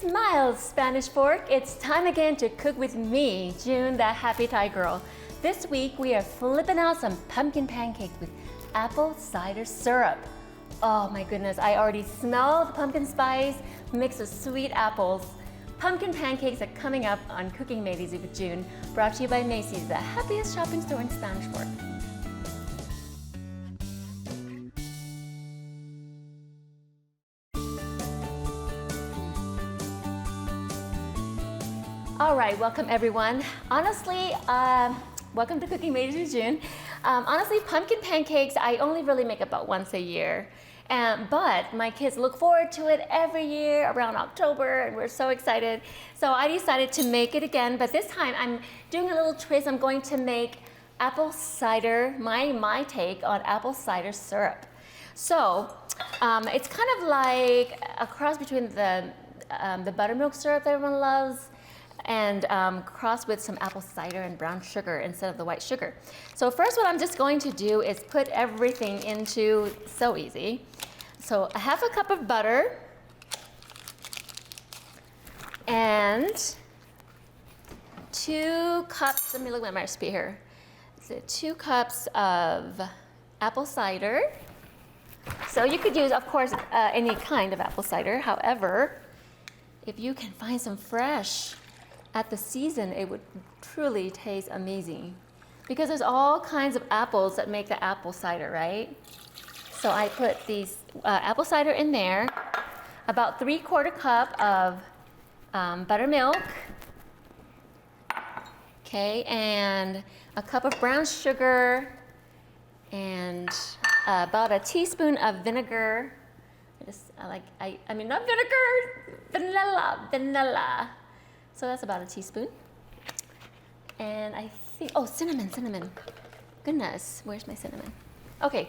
Smiles, Spanish Fork. It's time again to cook with me, June, the happy Thai girl. This week we are flipping out some pumpkin pancakes with apple cider syrup. Oh my goodness, I already smell the pumpkin spice mixed with sweet apples. Pumpkin pancakes are coming up on Cooking Made Easy with June, brought to you by Macy's, the happiest shopping store in Spanish Fork. All right, welcome everyone. Honestly, welcome to Cooking Made Easy with June. Honestly, pumpkin pancakes, I only really make about once a year. But my kids look forward to it every year around October, and we're so excited. So I decided to make it again, but this time I'm doing a little twist. I'm going to make apple cider, my take on apple cider syrup. So it's kind of like a cross between the buttermilk syrup that everyone loves and cross with some apple cider and brown sugar instead of the white sugar. So first what I'm just going to do is put everything into, so easy. So a half a cup of butter and 2 cups, let me look at my recipe here. So 2 cups of apple cider. So you could use, of course, any kind of apple cider. However, if you can find some fresh at the season, it would truly taste amazing because there's all kinds of apples that make the apple cider, right? So I put these apple cider in there, about 3/4 cup of buttermilk, okay, and a cup of brown sugar, and about a teaspoon of vinegar. I mean not vinegar, vanilla. So that's about a teaspoon. And I think, oh, cinnamon. Goodness, where's my cinnamon? Okay,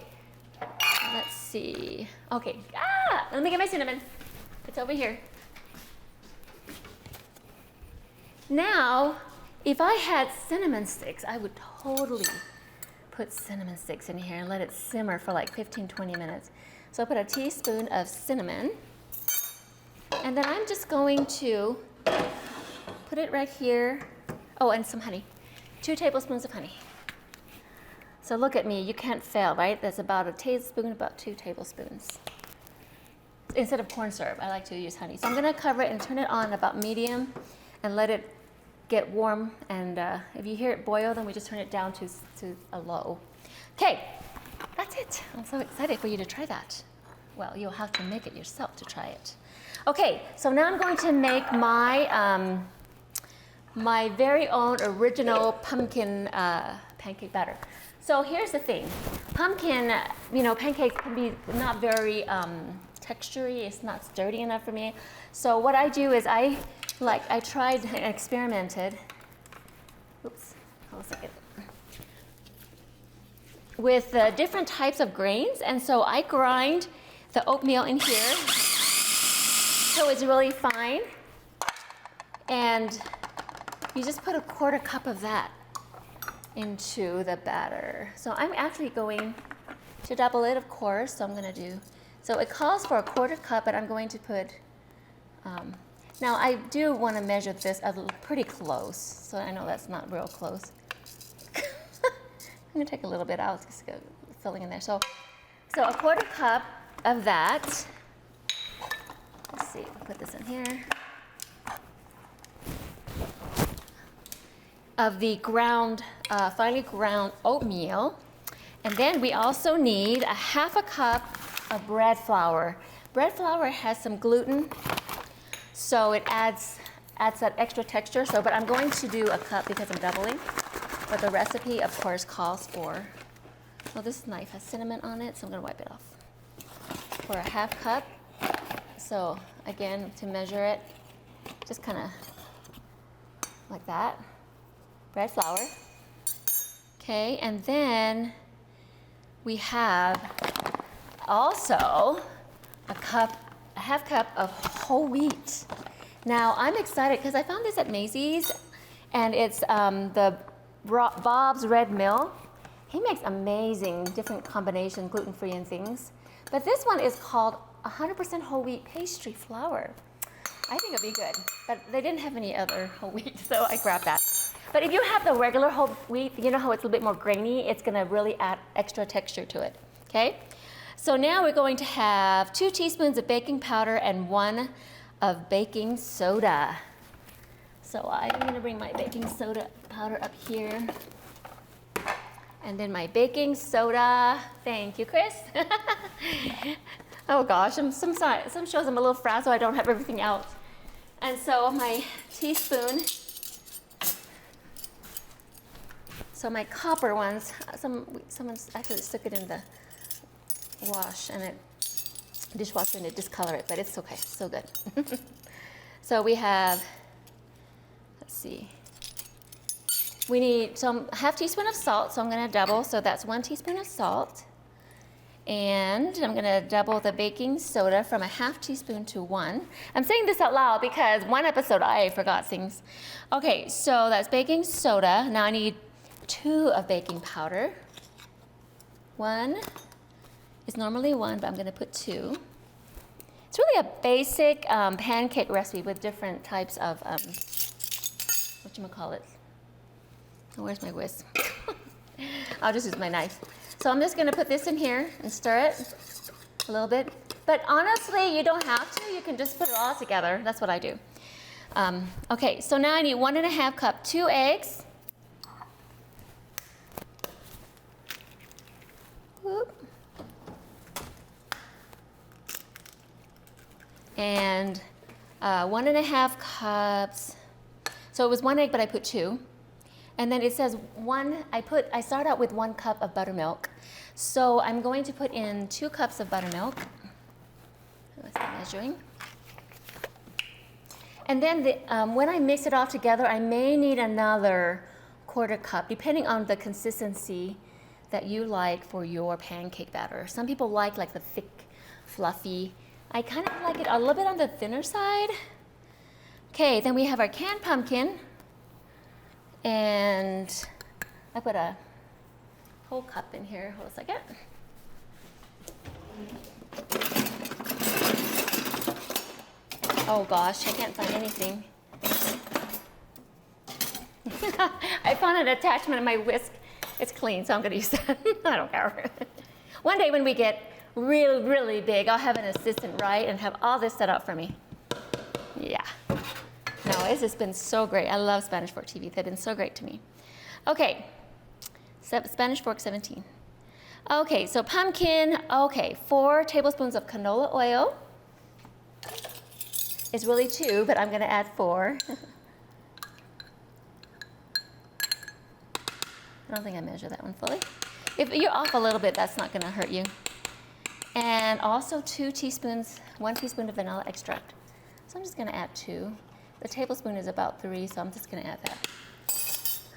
let's see. Okay, let me get my cinnamon. It's over here. Now, if I had cinnamon sticks, I would totally put cinnamon sticks in here and let it simmer for like 15-20 minutes. So I put a teaspoon of cinnamon. And then I'm just going to put it right here. Oh, and some honey. 2 tablespoons of honey. So look at me, you can't fail, right? That's about a tablespoon, about 2 tablespoons. Instead of corn syrup, I like to use honey. So I'm gonna cover it and turn it on about medium and let it get warm. And if you hear it boil, then we just turn it down to a low. Okay, that's it. I'm so excited for you to try that. Well, you'll have to make it yourself to try it. Okay, so now I'm going to make my my very own original pumpkin pancake batter. So here's the thing. Pumpkin, pancakes can be not very textury. It's not sturdy enough for me. So what I do is I tried and experimented. Oops, hold on a second. With different types of grains, and so I grind the oatmeal in here so it's really fine, and you just put a 1/4 cup of that into the batter. So I'm actually going to double it, of course. So I'm going to do, so it calls for a 1/4 cup, but I'm going to put, now I do want to measure this pretty close. So I know that's not real close. I'm going to take a little bit out, just filling in there. So a 1/4 cup of that. Let's see, I'll put this in here. Of the finely ground oatmeal. And then we also need a 1/2 cup of bread flour. Bread flour has some gluten, so it adds that extra texture. So, but I'm going to do a cup because I'm doubling. But the recipe, of course, calls for, well, this knife has cinnamon on it, so I'm gonna wipe it off. For a 1/2 cup. So again, to measure it, just kind of like that. Bread flour. Okay, and then we have also a 1/2 cup of whole wheat. Now I'm excited because I found this at Macy's, and it's the Bob's Red Mill. He makes amazing different combinations, gluten-free and things. But this one is called 100% whole wheat pastry flour. I think it'll be good. But they didn't have any other whole wheat, so I grabbed that. But if you have the regular whole wheat, you know how it's a little bit more grainy? It's gonna really add extra texture to it, okay? So now we're going to have 2 teaspoons of baking powder and 1 of baking soda. So I'm gonna bring my baking soda powder up here. And then my baking soda. Thank you, Chris. Oh gosh, some shows I'm a little frazzled, so I don't have everything out. And so my teaspoon. So my copper ones, someone actually stuck it in the wash and dishwasher and it discolored it, but it's okay, so good. So we have, let's see. We need some half teaspoon of salt, so I'm gonna double, so that's 1 teaspoon of salt. And I'm gonna double the baking soda from a half teaspoon to 1. I'm saying this out loud because one episode I forgot things. Okay, so that's baking soda. Now I need 2 of baking powder. 1 is normally 1, but I'm gonna put 2. It's really a basic pancake recipe with different types of, whatchamacallit? Oh, where's my whisk? I'll just use my knife. So I'm just gonna put this in here and stir it a little bit. But honestly, you don't have to. You can just put it all together. That's what I do. Okay, so now I need 1½ cup, 2 eggs. Whoop. And 1½ cups. So it was 1 egg, but I put 2. And then it says I start out with 1 cup of buttermilk. So I'm going to put in 2 cups of buttermilk. What's the measuring? And then when I mix it all together, I may need another 1/4 cup, depending on the consistency that you like for your pancake batter. Some people like the thick, fluffy. I kind of like it a little bit on the thinner side. Okay, then we have our canned pumpkin. And I put a whole cup in here. Hold a second. Oh gosh, I can't find anything. I found an attachment in my whisk. It's clean, so I'm gonna use that. I don't care. One day when we get really, really big, I'll have an assistant write and have all this set up for me. Yeah. No, it's just been so great. I love Spanish Fork TV. They've been so great to me. Okay, Spanish Fork 17. Okay, so pumpkin, 4 tablespoons of canola oil. It's really 2, but I'm gonna add 4. I don't think I measured that one fully. If you're off a little bit, that's not gonna hurt you. And also 1 teaspoon of vanilla extract. So I'm just gonna add 2. The tablespoon is about 3, so I'm just gonna add that.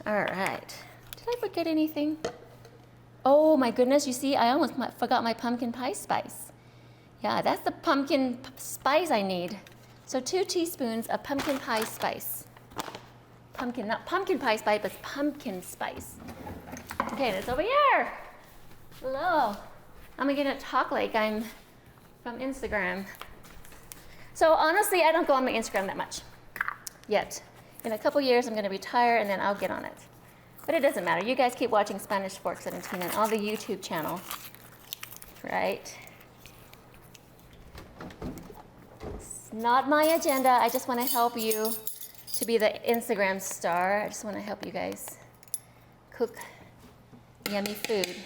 All right. Did I forget anything? Oh my goodness, you see, I almost forgot my pumpkin pie spice. Yeah, that's the pumpkin spice I need. So 2 teaspoons of pumpkin pie spice. Pumpkin, not pumpkin pie spice, but pumpkin spice. Okay, and it's over here. Hello. I'm gonna talk like I'm from Instagram. So honestly, I don't go on my Instagram that much. Yet. In a couple years, I'm going to retire and then I'll get on it. But it doesn't matter. You guys keep watching Spanish Fork 17 and all the YouTube channels, right? It's not my agenda. I just want to help you to be the Instagram star. I just want to help you guys cook yummy food.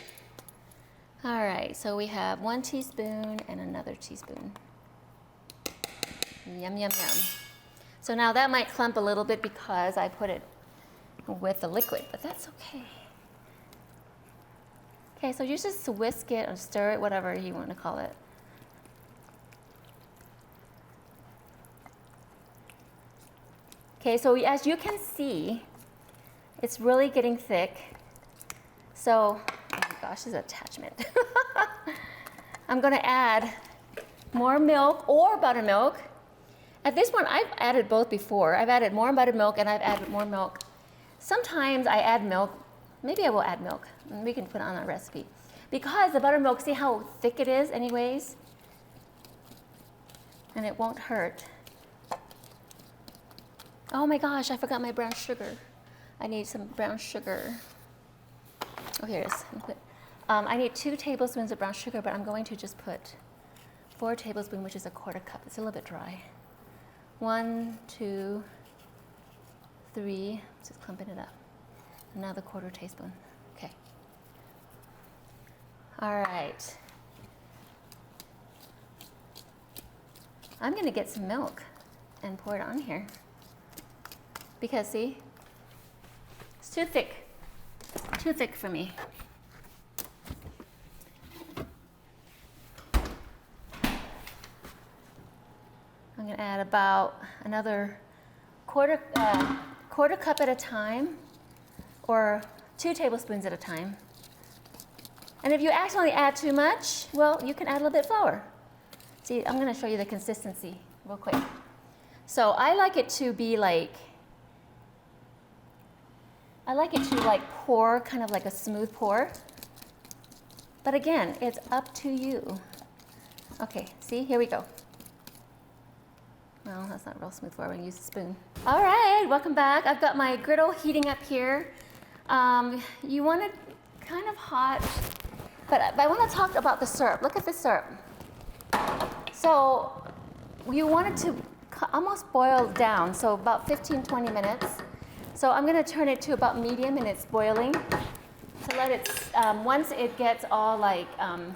All right, so we have 1 teaspoon and another teaspoon. Yum, yum, yum. So now that might clump a little bit because I put it with the liquid, but that's okay. Okay, so you just whisk it or stir it, whatever you want to call it. Okay, so as you can see, it's really getting thick. So, oh my gosh, this attachment. I'm gonna add more milk or buttermilk. At this one, I've added both before. I've added more buttermilk and I've added more milk. Sometimes I add milk. Maybe I will add milk. We can put it on a recipe. Because the buttermilk, see how thick it is anyways? And it won't hurt. Oh my gosh, I forgot my brown sugar. I need some brown sugar. Oh, here it is. I need 2 tablespoons of brown sugar, but I'm going to just put 4 tablespoons, which is a 1/4 cup. It's a little bit dry. 1, 2, 3. Just clumping it up. Another 1/4 teaspoon. Okay. All right. I'm going to get some milk and pour it on here. Because, see, it's too thick. Too thick for me. I'm going to add about another quarter cup at a time, or 2 tablespoons at a time. And if you accidentally add too much, well, you can add a little bit of flour. See, I'm going to show you the consistency real quick. So I like it to be like, pour, kind of like a smooth pour. But again, it's up to you. Okay, see, here we go. Well, that's not real smooth pour. I'm going to use a spoon. All right, welcome back. I've got my griddle heating up here. You want it kind of hot, but I want to talk about the syrup. Look at the syrup. So you want it to almost boil down, so about 15-20 minutes. So I'm going to turn it to about medium, and it's boiling. To let it, once it gets all like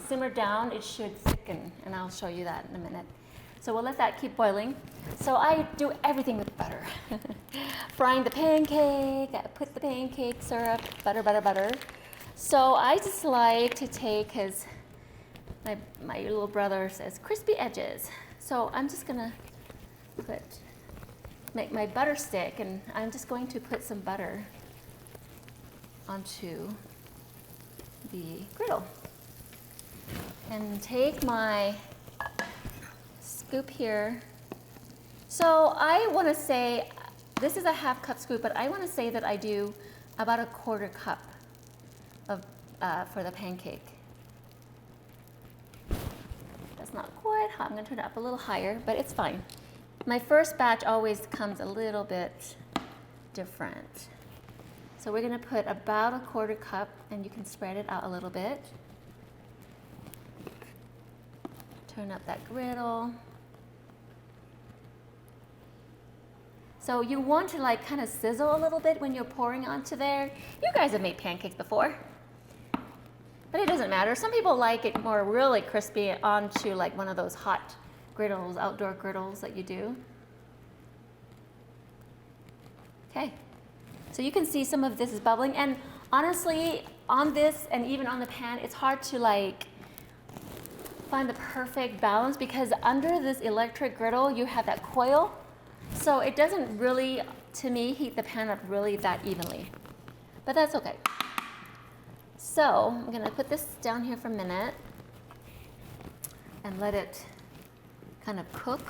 simmered down, it should thicken, and I'll show you that in a minute. So we'll let that keep boiling. So I do everything with butter. Frying the pancake, I put the pancake syrup, butter, butter, butter. So I just like to take his, my little brother says, crispy edges. So I'm just gonna make my butter stick, and I'm just going to put some butter onto the griddle. And take my scoop here. So I want to say, this is a 1/2 cup scoop, but I want to say that I do about a 1/4 cup of for the pancake. That's not quite hot. I'm going to turn it up a little higher, but it's fine. My first batch always comes a little bit different. So we're going to put about a 1/4 cup, and you can spread it out a little bit. Turn up that griddle. So you want to like kind of sizzle a little bit when you're pouring onto there. You guys have made pancakes before, but it doesn't matter. Some people like it more really crispy onto like one of those hot griddles, outdoor griddles that you do. Okay, so you can see some of this is bubbling, and honestly, on this and even on the pan, it's hard to like find the perfect balance, because under this electric griddle, you have that coil. So it doesn't really, to me, heat the pan up really that evenly. But that's okay. So I'm going to put this down here for a minute and let it kind of cook.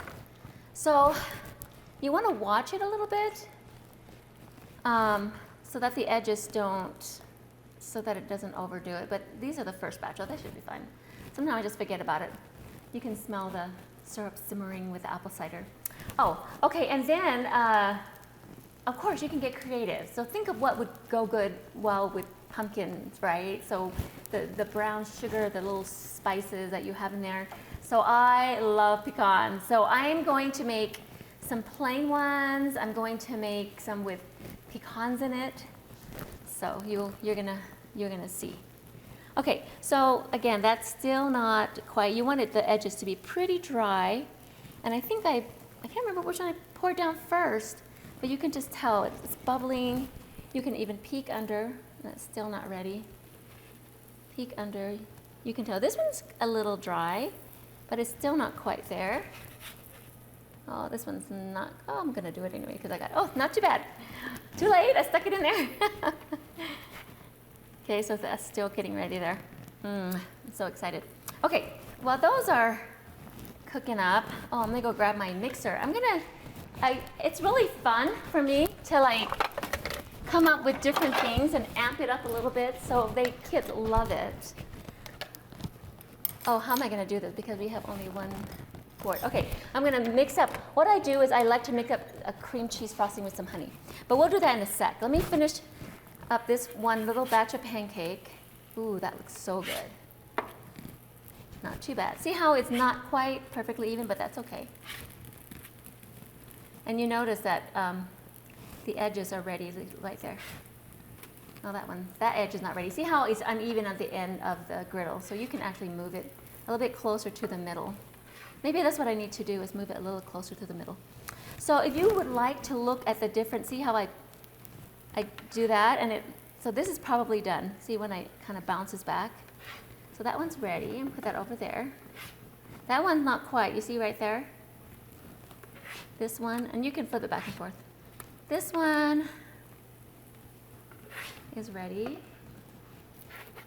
So you want to watch it a little bit so that the edges don't, so that it doesn't overdo it. But these are the first batch. Oh, that should be fine. Sometimes I just forget about it. You can smell the syrup simmering with the apple cider. Oh, okay, and then, of course, you can get creative. So think of what would go good well with pumpkins, right? So the brown sugar, the little spices that you have in there. So I love pecans. So I'm going to make some plain ones. I'm going to make some with pecans in it. So you're gonna see. Okay, so again, that's still not quite, you wanted the edges to be pretty dry. And I think I can't remember which one I poured down first, but you can just tell it's bubbling. You can even peek under, and it's still not ready. Peek under, you can tell this one's a little dry, but it's still not quite there. Oh, this one's not, oh, I'm gonna do it anyway because I got, oh, not too bad. Too late, I stuck it in there. Okay, so that's still getting ready there. I'm so excited. Okay, well those are cooking up. Oh, I'm gonna go grab my mixer. It's really fun for me to like come up with different things and amp it up a little bit, so kids love it. Oh, how am I gonna do this? Because we have only one board. Okay, I'm gonna mix up. What I do is I like to mix up a cream cheese frosting with some honey. But we'll do that in a sec. Let me finish up this one little batch of pancake. Ooh, that looks so good. Not too bad. See how it's not quite perfectly even, but that's okay. And you notice that the edges are ready right there. Oh, that edge is not ready. See how it's uneven at the end of the griddle? So you can actually move it a little bit closer to the middle. Maybe that's what I need to do, is move it a little closer to the middle. So if you would like to look at the different, see how I do that, and so this is probably done. See when it kind of bounces back? So that one's ready, and put that over there. That one's not quite, you see right there? This one, and you can flip it back and forth. This one is ready.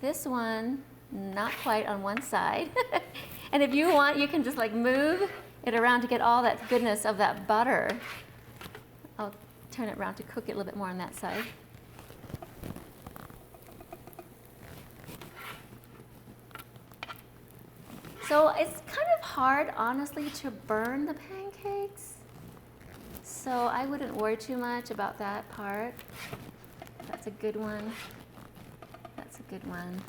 This one, not quite on one side. And if you want, you can just like move it around to get all that goodness of that butter. I'll turn it around to cook it a little bit more on that side. So it's kind of hard, honestly, to burn the pancakes. So I wouldn't worry too much about that part. That's a good one. That's a good one.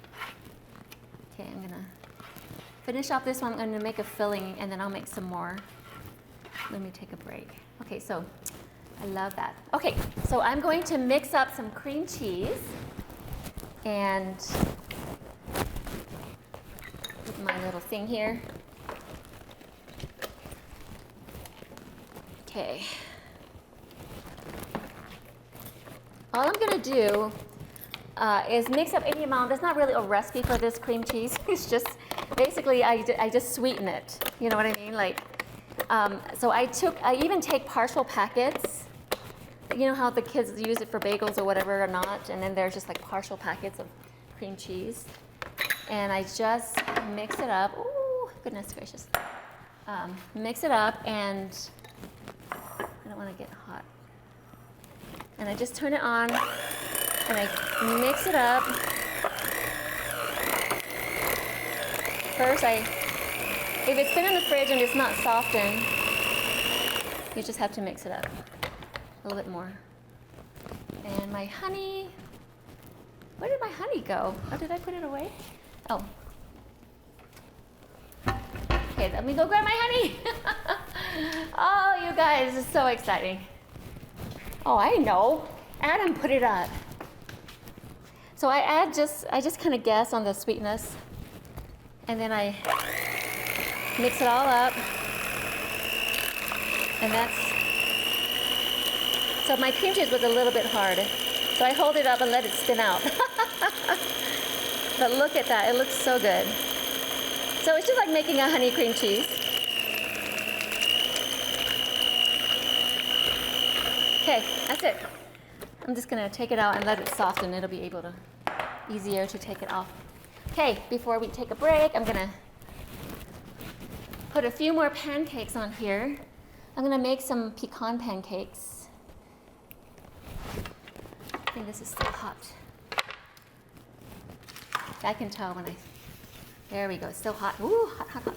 Okay, I'm gonna finish off this one. I'm gonna make a filling, and then I'll make some more. Let me take a break. Okay, so I love that. Okay, so I'm going to mix up some cream cheese and with my little thing here. Okay. All I'm going to do is mix up any amount. There's not really a recipe for this cream cheese. It's just basically I just sweeten it. You know what I mean? Like, so I even take partial packets. You know how the kids use it for bagels or whatever or not, and then there's just like partial packets of cream cheese. And I just mix it up. Ooh, goodness gracious. Mix it up, and I don't want to get hot. And I just turn it on, and I mix it up. First, if it's been in the fridge and it's not softened, you just have to mix it up a little bit more. And my honey, where did my honey go? Oh, did I put it away? Oh. Okay, let me go grab my honey. Oh, you guys, it's so exciting. Oh, I know. Adam put it up. So I just kind of guess on the sweetness, and then I mix it all up, and so my cream cheese was a little bit hard, so I hold it up and let it spin out. But look at that, it looks so good. So it's just like making a honey cream cheese. Okay, that's it. I'm just gonna take it out and let it soften. It'll be easier to take it off. Okay, before we take a break, I'm gonna put a few more pancakes on here. I'm gonna make some pecan pancakes. I think this is still hot. I can tell when there we go, it's still hot. Ooh, hot, hot, hot.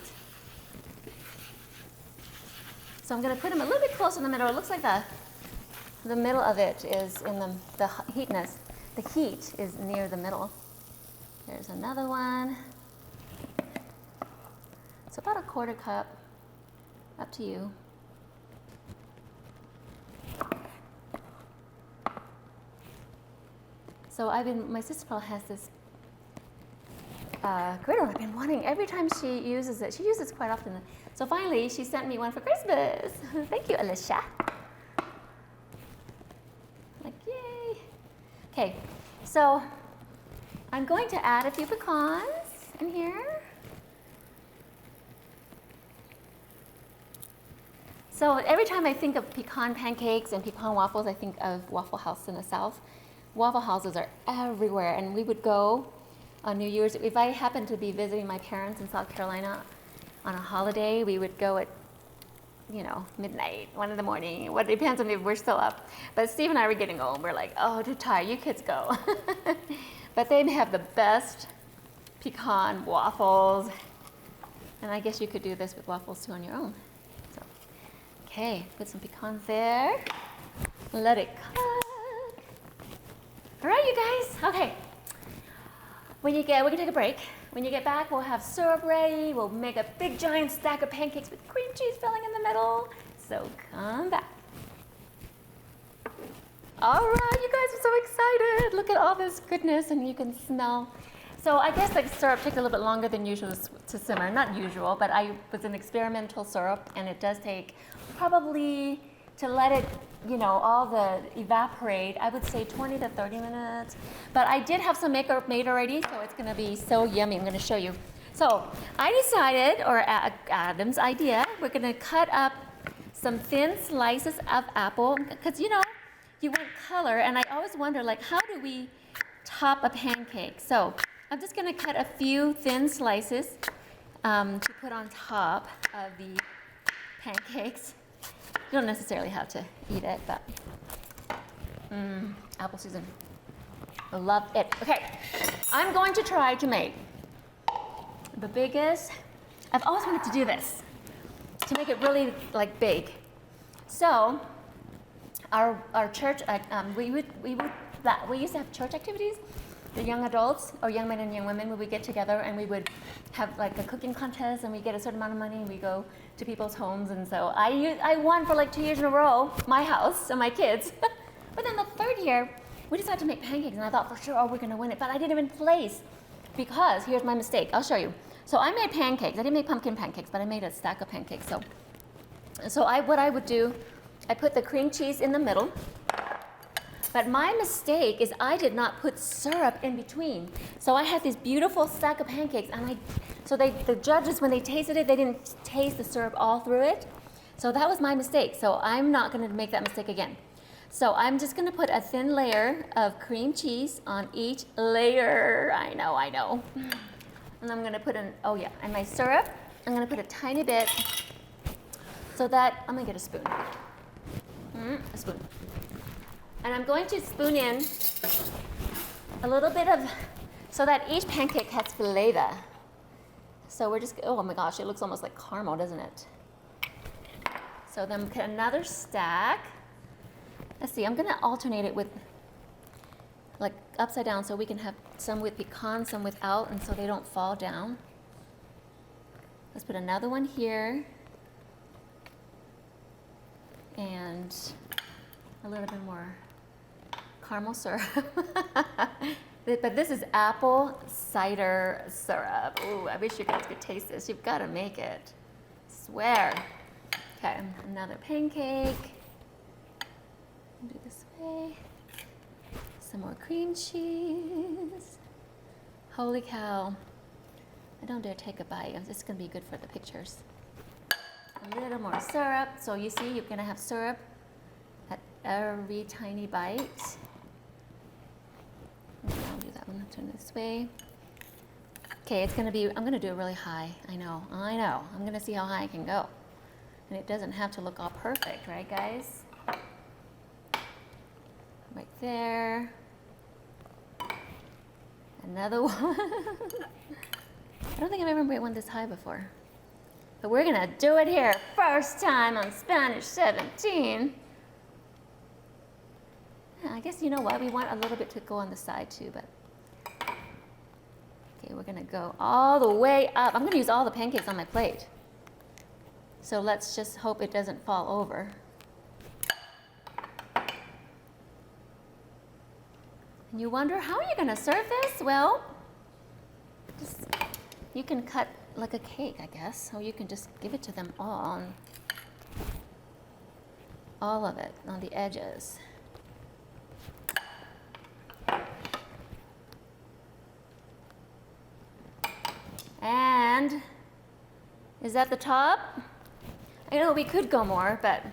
So I'm gonna put them a little bit closer in the middle. It looks like the middle of it is in the heatness. The heat is near the middle. There's another one. It's about a quarter cup, up to you. So my sister-in-law has this griddle I've been wanting every time she uses it. She uses it quite often. So finally, she sent me one for Christmas. Thank you, Alicia. Like, yay. Okay, so I'm going to add a few pecans in here. So every time I think of pecan pancakes and pecan waffles, I think of Waffle House in the South. Waffle houses are everywhere, and we would go on New Year's. If I happened to be visiting my parents in South Carolina on a holiday, we would go at, midnight, 1 in the morning. Well, it depends on if we're still up. But Steve and I were getting old. We're like, oh, too tired. You kids go. But they have the best pecan waffles. And I guess you could do this with waffles too on your own. So, okay, put some pecans there. Let it cook. All right, you guys. Okay. We're gonna take a break. When you get back, we'll have syrup ready. We'll make a big giant stack of pancakes with cream cheese filling in the middle. So come back. All right, you guys are so excited. Look at all this goodness, and you can smell. So I guess the syrup takes a little bit longer than usual to simmer. Not usual, but I was an experimental syrup, and it does take probably to let it, all the evaporate, I would say 20 to 30 minutes. But I did have some makeup made already, so it's gonna be so yummy. I'm gonna show you. So I decided, or Adam's idea, we're gonna cut up some thin slices of apple, because you want color, and I always wonder, like, how do we top a pancake? So I'm just gonna cut a few thin slices to put on top of the pancakes. You don't necessarily have to eat it, but apple season. I love it. Okay, I'm going to try to make the biggest. I've always wanted to do this, to make it really like big. So our church, we used to have church activities. The young adults, or young men and young women, we would get together and we would have like a cooking contest, and we get a certain amount of money and we go to people's homes. And so I won for like 2 years in a row, my house and my kids. But then the third year, we decided to make pancakes, and I thought for sure, we're gonna win it. But I didn't even place, because here's my mistake. I'll show you. So I made pancakes. I didn't make pumpkin pancakes, but I made a stack of pancakes. So what I would do, I put the cream cheese in the middle. But my mistake is I did not put syrup in between. So I had this beautiful stack of pancakes, and the judges, when they tasted it, they didn't taste the syrup all through it. So that was my mistake. So I'm not gonna make that mistake again. So I'm just gonna put a thin layer of cream cheese on each layer. I know. And I'm gonna put and my syrup, I'm gonna put a tiny bit, so that, I'm gonna get a spoon. A spoon. And I'm going to spoon in a little bit of, so that each pancake has flavor. So we're just, oh my gosh, it looks almost like caramel, doesn't it? So then put another stack. Let's see, I'm gonna alternate it with, like, upside down, so we can have some with pecan, some without, and so they don't fall down. Let's put another one here. And a little bit more caramel syrup. But this is apple cider syrup. Ooh, I wish you guys could taste this. You've got to make it. Swear. Okay, another pancake. Do this way. Some more cream cheese. Holy cow. I don't dare take a bite. It's going to be good for the pictures. A little more syrup. So you see, you're going to have syrup at every tiny bite. I'll do that one. Turn this way. Okay, it's gonna be, I'm gonna do it really high. I know. I'm gonna see how high I can go. And it doesn't have to look all perfect, right guys? Right there. Another one. I don't think I've ever made one this high before. But we're gonna do it here. First time on Spanish 17. I guess you know what, we want a little bit to go on the side too, but. Okay, we're gonna go all the way up. I'm gonna use all the pancakes on my plate. So let's just hope it doesn't fall over. And you wonder, how are you gonna serve this? Well, you can cut like a cake, I guess, or you can just give it to them all of it on the edges. And is that the top? I know we could go more, but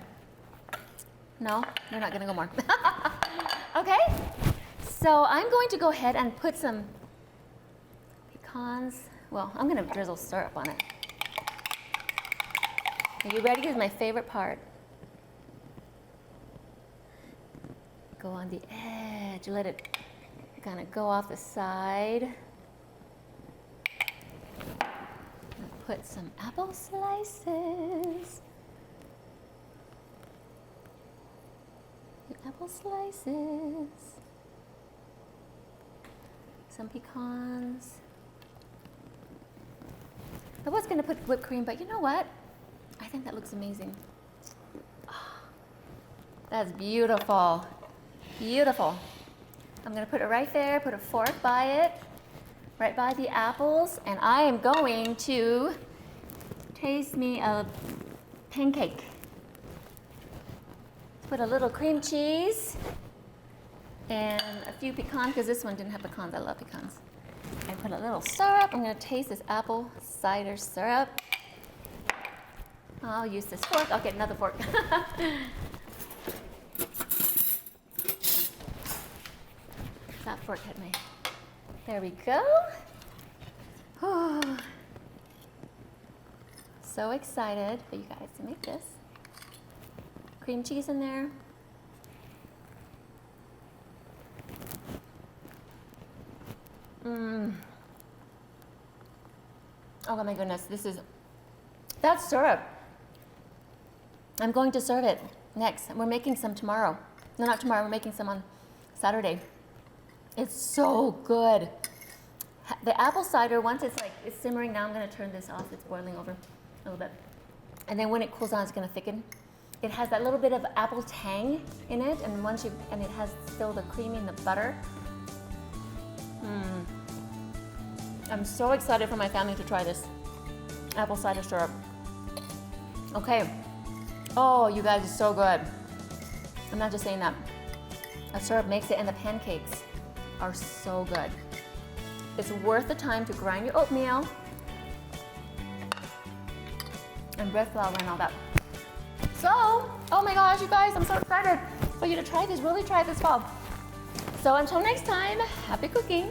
no, we're not gonna go more. Okay, so I'm going to go ahead and put some pecans. Well, I'm gonna drizzle syrup on it. Are you ready? This is my favorite part. Go on the edge, let it kind of go off the side. put some apple slices. Apple slices. Some pecans. I was going to put whipped cream, but you know what? I think that looks amazing. Oh, that's beautiful. Beautiful. I'm going to put it right there, put a fork by it, right by the apples, and I am going to taste me a pancake. Put a little cream cheese and a few pecans, because this one didn't have pecans. I love pecans. I put a little syrup. I'm going to taste this apple cider syrup. I'll use this fork. I'll get another fork. That fork hit me. There we go. Oh, so excited for you guys to make this. Cream cheese in there. Oh my goodness, that's syrup. I'm going to serve it next. We're making some tomorrow. No, not tomorrow, we're making some on Saturday. It's so good. The apple cider, once it's simmering, now I'm gonna turn this off. It's boiling over a little bit. And then when it cools down, it's gonna thicken. It has that little bit of apple tang in it, and it has still the creamy and the butter. I'm so excited for my family to try this apple cider syrup. Okay. Oh, you guys, it's so good. I'm not just saying that. The syrup makes it, and the pancakes are so good. It's worth the time to grind your oatmeal and bread flour and all that. So, oh my gosh, you guys, I'm so excited for you to try this. Really try this fall. So until next time, happy cooking.